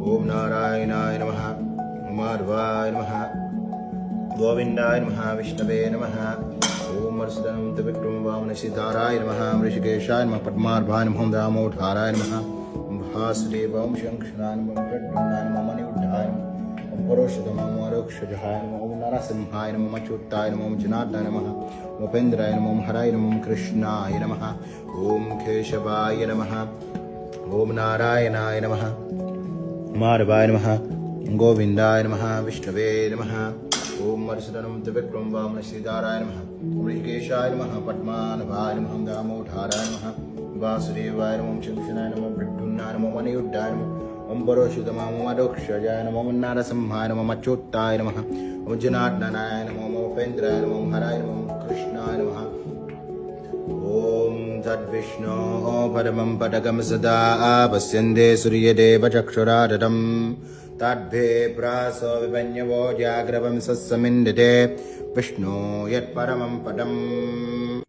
ओम नारायणाय नमः। माधवाय नमः। गोविंदाय नमः। विष्णवे नमः। ओम वरसदनं त्रिविक्रम वामनसीताराय नमः। ऋषिकेशाय नमः। पद्मार्भाय नमः। दामोदराय नमः। भासुदेवाय नमः। शंखचूडाय नमः। प्रद्युम्नाय नमः। मणियुद्धाय नमः। परोषधमाय नमः। आरोक्षजाय नमः। ओम नरसिंहाय नमः। अच्युताय नमः। ओम जनार्दनाय नमः। उपेन्द्राय नमः। ओम हराय नमः। ओम कृष्णाय नमः। ओम केशवाय नमः। ओम नारायणाय नमः। माधवाय नमः। गोविंदाय नमः। विष्णवे नमः। ओम वरसदनं त्रिविक्रम वामनसीताराय नमः। ऋषिकेशाय नमः। पद्मार्भाय नमः। दामोदराय नमः। वासुदेवाय नमः। शंखचूडाय नमः। प्रद्युम्नाय नमः। मणियुद्धाय नमः। ओम परोषधमाय नमः। आरोक्षजाय नमः। ओम नरसिंहाय नमः। अच्युताय नमः। ओम जनार्दनाय नमः। ओम उपेन्द्राय नमः। ओम हराय नमः। ओम कृष्णाय नमः। ओम तद्विष्णो परमं पदकं सदा पश्यन्ते सूर्यदेव चक्षुरादतं तद्भे प्रासो विपन्यवो जाग्रवं सस्समिन्दते विष्णो यत्परमं पदम्।